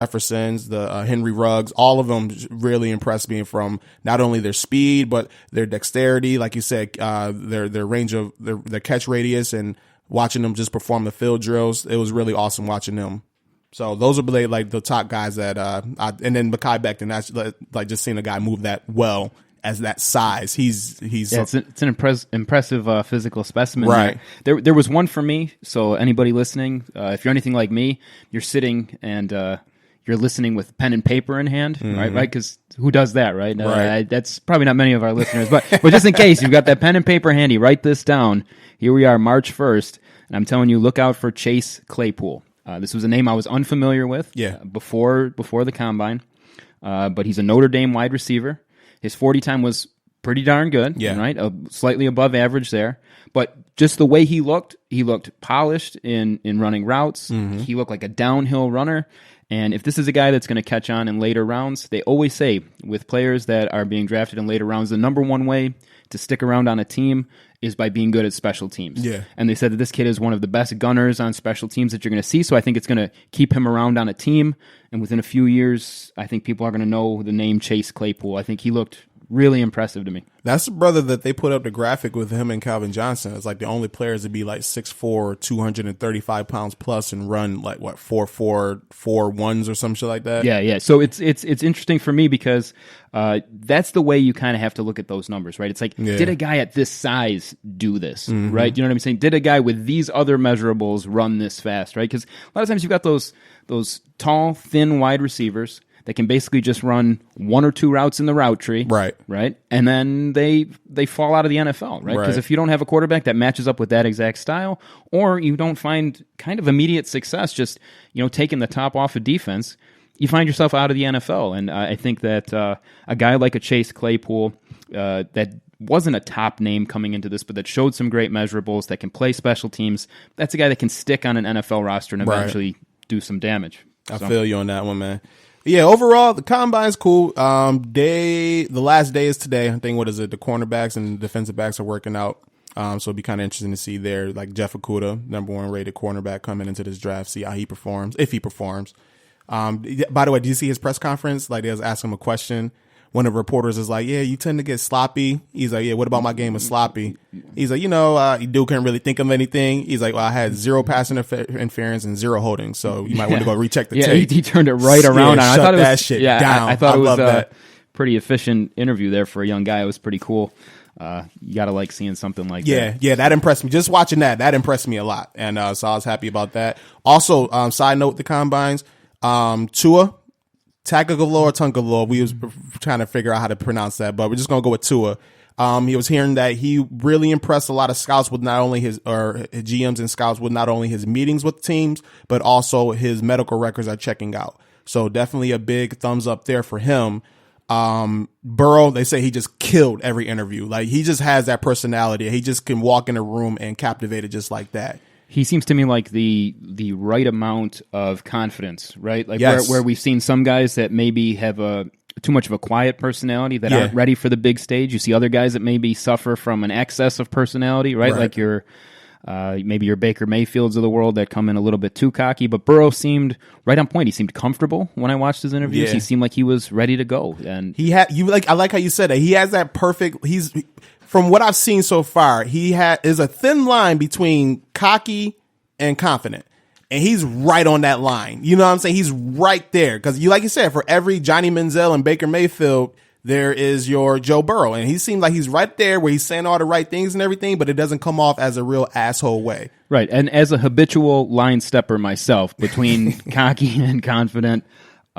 Jeffersons, the Henry Ruggs, all of them really impressed me from not only their speed, but their dexterity, like you said, their range of their catch radius, and watching them just perform the field drills. It was really awesome watching them. So those are like the top guys that, and then Mekhi Becton, that's like just seeing a guy move that well as that size. It's an impressive physical specimen. Right. There was one for me. So anybody listening, if you're anything like me, you're sitting and you're listening with pen and paper in hand, right? Because who does that, right? Right. That's probably not many of our listeners, but just in case you've got that pen and paper handy, write this down. Here we are, March 1st, and I'm telling you, look out for Chase Claypool. This was a name I was unfamiliar with before the combine, but he's a Notre Dame wide receiver. His 40 time was pretty darn good, right? Slightly above average there. But just the way he looked polished in running routes. He looked like a downhill runner. And if this is a guy that's going to catch on in later rounds, they always say with players that are being drafted in later rounds, the number one way to stick around on a team is by being good at special teams. Yeah. And they said that this kid is one of the best gunners on special teams that you're going to see, so I think it's going to keep him around on a team. And within a few years, I think people are going to know the name Chase Claypool. I think he looked really impressive to me. That's the brother that they put up the graphic with him and Calvin Johnson. It's like the only players to be like 6'4", 235 pounds plus and run like 4.4, 4.1s or some shit like that. Yeah. So it's interesting for me because that's the way you kind of have to look at those numbers, right? It's like, did a guy at this size do this, right? You know what I'm saying? Did a guy with these other measurables run this fast, right? Because a lot of times you've got those tall, thin wide receivers that can basically just run one or two routes in the route tree, right, and then they fall out of the NFL, right? Because if you don't have a quarterback that matches up with that exact style, or you don't find kind of immediate success, just taking the top off of defense, you find yourself out of the NFL. And I think that a guy like a Chase Claypool that wasn't a top name coming into this, but that showed some great measurables, that can play special teams, that's a guy that can stick on an NFL roster and eventually do some damage. I feel you on that one, man. Yeah, overall, the combine's cool. The last day is today. I think, the cornerbacks and defensive backs are working out. So it'll be kind of interesting to see there, like Jeff Okudah, number one rated cornerback coming into this draft, see how he performs, if he performs. By the way, did you see his press conference? Like, they was asking him a question. One of the reporters is like, yeah, you tend to get sloppy. He's like, yeah, what about my game is sloppy? He's like, dude couldn't really think of anything. He's like, well, I had 0 pass interference and 0 holding, so you might want to go recheck the tape. He turned it right around. Yeah, I thought it was that shit down. I thought it was a pretty efficient interview there for a young guy. It was pretty cool. You got to like seeing something like that. Yeah, that impressed me. Just watching that impressed me a lot. And so I was happy about that. Also, side note, the combines, Tua Tagovailoa, we was trying to figure out how to pronounce that, but we're just going to go with Tua. He was hearing that he really impressed a lot of scouts with not only his GMs and scouts with not only his meetings with teams, but also his medical records are checking out. So definitely a big thumbs up there for him. Burrow, they say he just killed every interview. Like, he just has that personality. He just can walk in a room and captivate it just like that. He seems to me like the right amount of confidence, right? Like where we've seen some guys that maybe have too much of a quiet personality that aren't ready for the big stage. You see other guys that maybe suffer from an excess of personality, right? Like maybe your Baker Mayfields of the world that come in a little bit too cocky. But Burrow seemed right on point. He seemed comfortable when I watched his interviews. Yeah. He seemed like he was ready to go. And I like how you said that. He has that perfect. From what I've seen so far, is a thin line between cocky and confident. And he's right on that line. You know what I'm saying? He's right there. Because like you said, for every Johnny Manziel and Baker Mayfield, there is your Joe Burrow. And he seems like he's right there where he's saying all the right things and everything, but it doesn't come off as a real asshole way. Right. And as a habitual line stepper myself, between cocky and confident,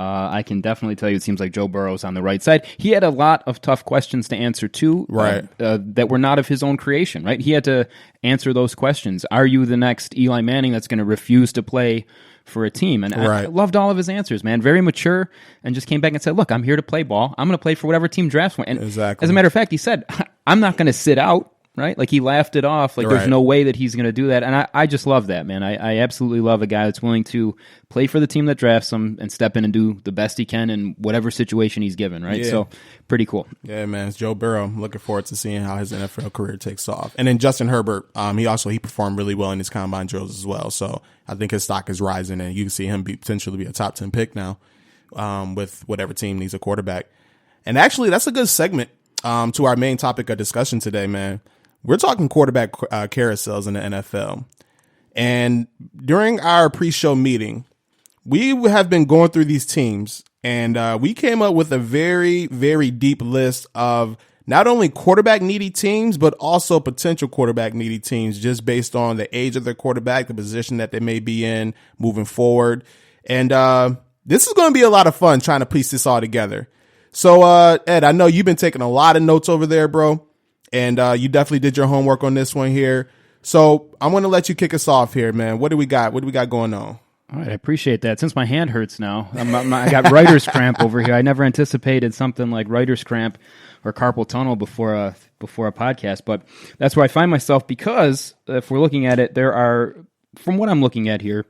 I can definitely tell you it seems like Joe Burrow's on the right side. He had a lot of tough questions to answer, too, that were not of his own creation, right? He had to answer those questions. Are you the next Eli Manning that's going to refuse to play for a team? And I loved all of his answers, man. Very mature, and just came back and said, look, I'm here to play ball. I'm going to play for whatever team drafts me. And as a matter of fact, he said, I'm not going to sit out. right? Like he laughed it off. Like there's no way that he's going to do that. And I just love that, man. I absolutely love a guy that's willing to play for the team that drafts him and step in and do the best he can in whatever situation he's given, right? So pretty cool. Yeah, man. It's Joe Burrow. I'm looking forward to seeing how his NFL career takes off. And then Justin Herbert, he performed really well in his combine drills as well. So I think his stock is rising, and you can see him potentially be a top 10 pick now with whatever team needs a quarterback. And actually, that's a good segment to our main topic of discussion today, man. We're talking quarterback carousels in the NFL. And during our pre-show meeting, we have been going through these teams, and we came up with a very, very deep list of not only quarterback needy teams, but also potential quarterback needy teams just based on the age of their quarterback, the position that they may be in moving forward. And this is going to be a lot of fun trying to piece this all together. So, Ed, I know you've been taking a lot of notes over there, bro. And you definitely did your homework on this one here. So I'm going to let you kick us off here, man. What do we got? What do we got going on? All right, I appreciate that. Since my hand hurts now, I got writer's cramp over here. I never anticipated something like writer's cramp or carpal tunnel before a podcast, but that's where I find myself because if we're looking at it, there are, from what I'm looking at here,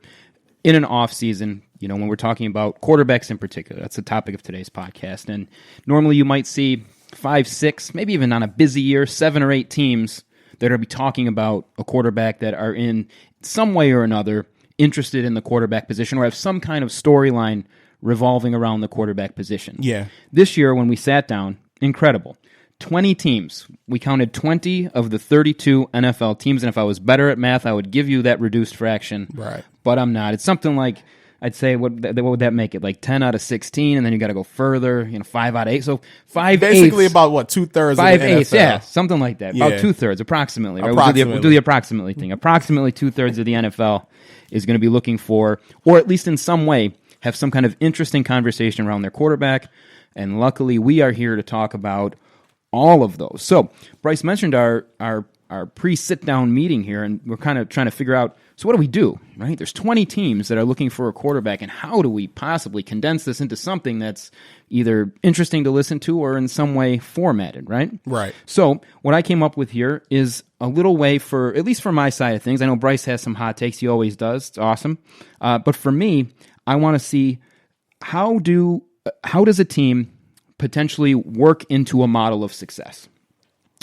in an off season, you know, when we're talking about quarterbacks in particular, that's the topic of today's podcast. And normally you might see 5, 6, maybe even on a busy year, 7 or 8 teams that are be talking about a quarterback that are in some way or another interested in the quarterback position or have some kind of storyline revolving around the quarterback position. Yeah. This year when we sat down, incredible. 20 teams. We counted 20 of the 32 NFL teams, and if I was better at math, I would give you that reduced fraction. Right. But I'm not. It's something like, I'd say, what would that make it? Like 10 out of 16, and then you got to go further, 5 out of 8. So 5/8. Basically about what, 2/3 of the NFL? 5/8, yeah, something like that. About 2/3, approximately. Right? We'll do the approximately thing. Approximately 2/3 of the NFL is going to be looking for, or at least in some way, have some kind of interesting conversation around their quarterback. And luckily, we are here to talk about all of those. So Bryce mentioned our pre-sit-down meeting here, and we're kind of trying to figure out, so what do we do, right? There's 20 teams that are looking for a quarterback, and how do we possibly condense this into something that's either interesting to listen to or in some way formatted, right? Right. So what I came up with here is a little way for, at least for my side of things, I know Bryce has some hot takes, he always does, it's awesome. But for me, I want to see how does a team potentially work into a model of success.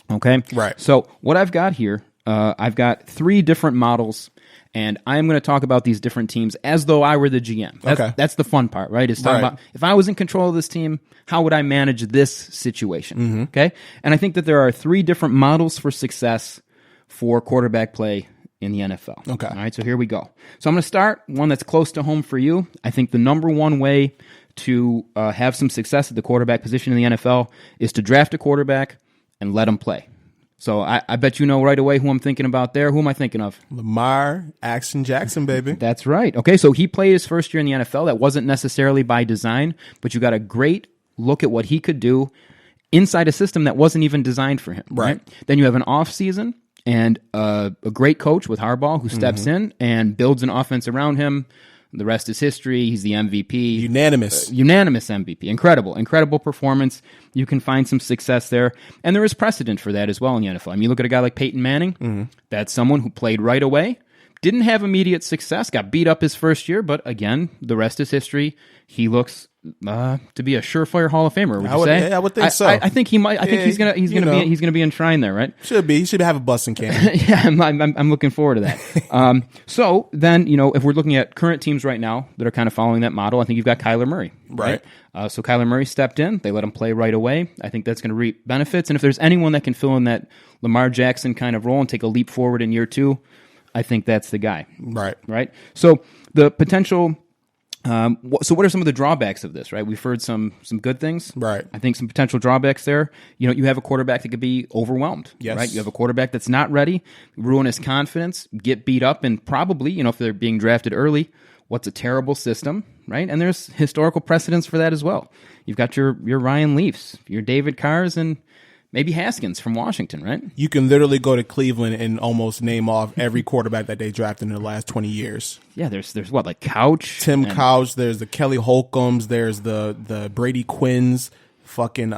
Okay? Right. So what I've got here, I've got 3 different models, and I'm going to talk about these different teams as though I were the GM. That's the fun part, right? Is talking about, if I was in control of this team, how would I manage this situation? Mm-hmm. Okay? And I think that there are 3 different models for success for quarterback play in the NFL. Okay. All right, so here we go. So I'm going to start one that's close to home for you. I think the number one way to have some success at the quarterback position in the NFL is to draft a quarterback and let him play. So I bet you know right away who I'm thinking about there. Who am I thinking of? Lamar Jackson, baby. That's right. Okay, so he played his first year in the NFL. That wasn't necessarily by design, but you got a great look at what he could do inside a system that wasn't even designed for him. Right. Then you have an off season and a great coach with Harbaugh who steps in and builds an offense around him. The rest is history. He's the MVP. Unanimous MVP. Incredible performance. You can find some success there. And there is precedent for that as well in the NFL. I mean, you look at a guy like Peyton Manning. That's someone who played right away, didn't have immediate success, got beat up his first year, but again, the rest is history. He looks to be a surefire Hall of Famer. Would you say? Yeah, I would think so. I think he might. I think he's gonna be enshrined there, right? Should be. He should have a busting can. Yeah, I'm looking forward to that. So then, if we're looking at current teams right now that are kind of following that model, I think you've got Kyler Murray, right? So Kyler Murray stepped in. They let him play right away. I think that's going to reap benefits. And if there's anyone that can fill in that Lamar Jackson kind of role and take a leap forward in year 2, I think that's the guy. Right. So the potential. So what are some of the drawbacks of this, right? We've heard some good things. Right. I think some potential drawbacks there. You have a quarterback that could be overwhelmed. Yes. Right? You have a quarterback that's not ready, ruin his confidence, get beat up, and probably, if they're being drafted early, what's a terrible system, right? And there's historical precedents for that as well. You've got your Ryan Leafs, your David Carrs, and maybe Haskins from Washington, right? You can literally go to Cleveland and almost name off every quarterback that they drafted in the last 20 years. Yeah, there's what, like Couch? Tim Couch, there's the Kelly Holcombs, there's the Brady Quinns fucking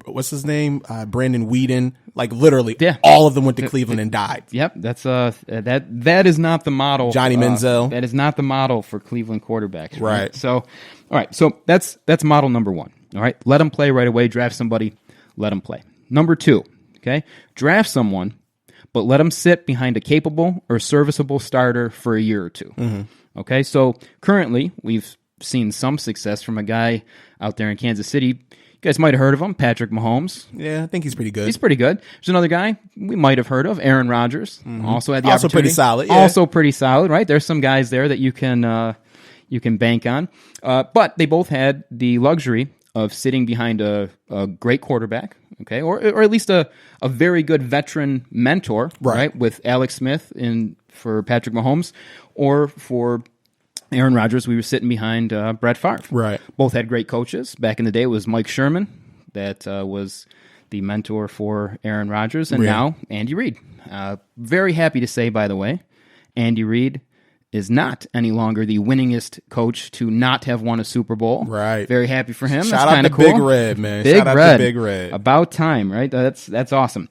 what's his name? Brandon Whedon. Like literally, all of them went to Cleveland and died. Yep, that's that is not the model. Johnny Manziel. That is not the model for Cleveland quarterbacks. Right. So, all right. So that's model number one. All right. Let them play right away. Draft somebody. Let them play. Number two. Okay. Draft someone, but let them sit behind a capable or serviceable starter for a year or two. Mm-hmm. Okay. So currently, we've seen some success from a guy out there in Kansas City. You guys might have heard of him, Patrick Mahomes. Yeah, I think he's pretty good. He's pretty good. There's another guy we might have heard of, Aaron Rodgers. Mm-hmm. Also had the also opportunity. Pretty solid. Yeah. Also pretty solid, right? There's some guys there that you can bank on. But they both had the luxury of sitting behind a great quarterback, okay, or at least a very good veteran mentor, right? With Alex Smith for Patrick Mahomes, or for Aaron Rodgers, we were sitting behind Brett Favre. Right. Both had great coaches. Back in the day, it was Mike Sherman that was the mentor for Aaron Rodgers, and now Andy Reid. Very happy to say, by the way, Andy Reid is not any longer the winningest coach to not have won a Super Bowl. Very happy for him. Shout That's out to cool. Big Red, man. Shout out to Big Red. About time, right? That's awesome.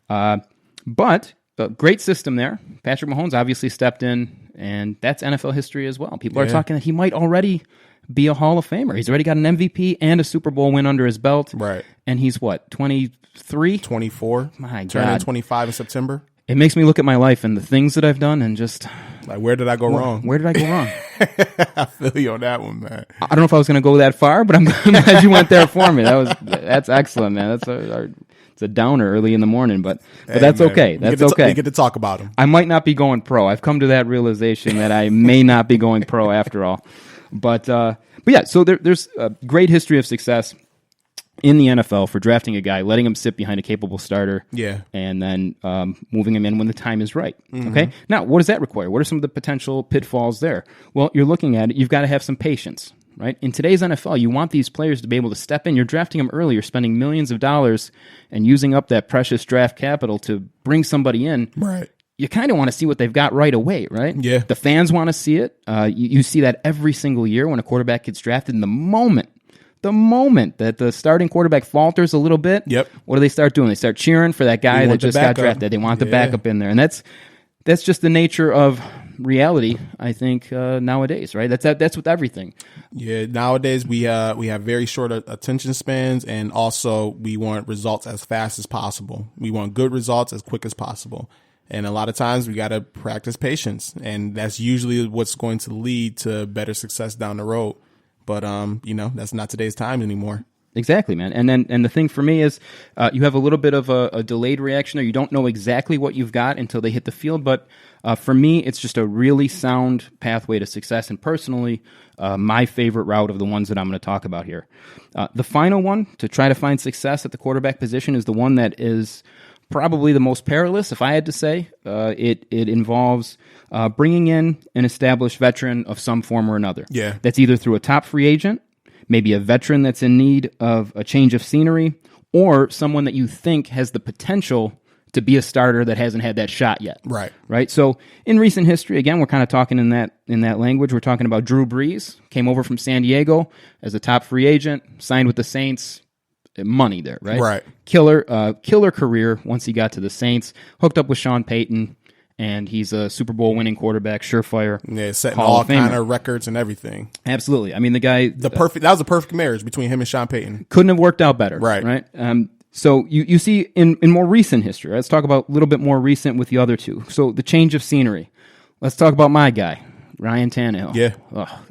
But great system there. Patrick Mahomes obviously stepped in, and that's NFL history as well. People are talking that he might already be a Hall of Famer. He's already got an MVP and a Super Bowl win under his belt. Right. And he's what, 23? 24. My God. Turning 25 in September. It makes me look at my life and the things that I've done and just... Like, where did I go wrong? Where did I go wrong? I feel you on that one, man. I don't know if I was going to go that far, but I'm glad you went there for me. That's excellent, man. It's a downer early in the morning, but that's man. Okay. That's okay. We get to talk about him. I might not be going pro. I've come to that realization that I may not be going pro after all. But yeah, so there's a great history of success in the NFL for drafting a guy, letting him sit behind a capable starter, and then moving him in when the time is right. Mm-hmm. Okay. Now, what does that require? What are some of the potential pitfalls there? Well, you're looking at it. You've got to have some patience, right? In today's NFL, you want these players to be able to step in. You're drafting them early. You're spending millions of dollars and using up that precious draft capital to bring somebody in. Right. You kind of want to see what they've got right away, right? Yeah. The fans want to see it. You see that every single year when a quarterback gets drafted. In the moment that the starting quarterback falters a little bit, what do they start doing? They start cheering for that guy that just got drafted. They want the backup in there, and that's just the nature of reality. I think nowadays, right? That's with everything. Yeah, nowadays we have very short attention spans, and also we want results as fast as possible. We want good results as quick as possible. And a lot of times we got to practice patience, and that's usually what's going to lead to better success down the road. But that's not today's time anymore. Exactly, man. And the thing for me is you have a little bit of a delayed reaction, or you don't know exactly what you've got until they hit the field. But for me, it's just a really sound pathway to success. And personally, my favorite route of the ones that I'm going to talk about here. The final one to try to find success at the quarterback position is the one that is probably the most perilous, if I had to say. It involves bringing in an established veteran of some form or another. Yeah. That's either through a top free agent, maybe a veteran that's in need of a change of scenery, or someone that you think has the potential to be a starter that hasn't had that shot yet. Right. So in recent history, again, we're kind of talking in that language. We're talking about Drew Brees, came over from San Diego as a top free agent, signed with the Saints. Money there, right? Killer career once he got to the Saints, hooked up with Sean Payton, and he's a Super Bowl winning quarterback, surefire. Yeah, setting all kind of records and everything. Absolutely. I mean, the guy... that was a perfect marriage between him and Sean Payton. Couldn't have worked out better. Right. So you see in more recent history, let's talk about a little bit more recent with the other two. So the change of scenery. Let's talk about my guy, Ryan Tannehill. Yeah.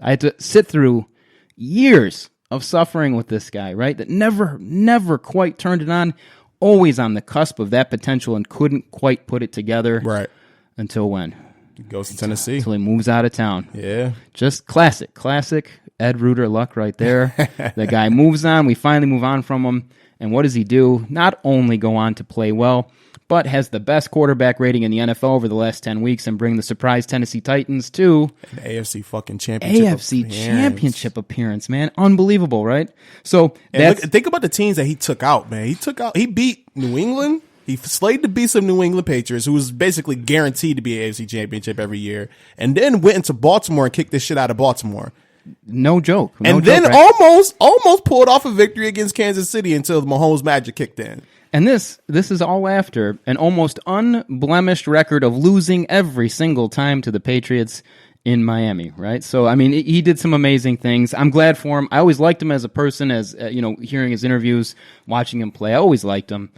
I had to sit through years of suffering with this guy, right? That never quite turned it on, always on the cusp of that potential and couldn't quite put it together. Right. Until when? He goes to Tennessee. Until he moves out of town. Yeah. Just classic Ed Rueter luck right there. The guy moves on. We finally move on from him. And what does he do? Not only go on to play well, but has the best quarterback rating in the NFL over the last 10 weeks and bring the surprise Tennessee Titans to an AFC fucking championship appearance, man. Unbelievable, right? So think about the teams that he took out, man. He beat New England. He slayed the beast of New England Patriots, who was basically guaranteed to be an AFC championship every year, and then went into Baltimore and kicked this shit out of Baltimore. no joke. And then almost pulled off a victory against Kansas City until the Mahomes magic kicked in. And this is all after an almost unblemished record of losing every single time to the Patriots in Miami, right? So, I mean, he did some amazing things. I'm glad for him. I always liked him as a person, as hearing his interviews, watching him play. I always liked him.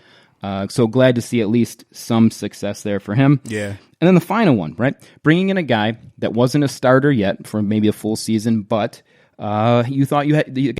So glad to see at least some success there for him. Yeah. And then the final one, right? Bringing in a guy that wasn't a starter yet for maybe a full season, but you thought you had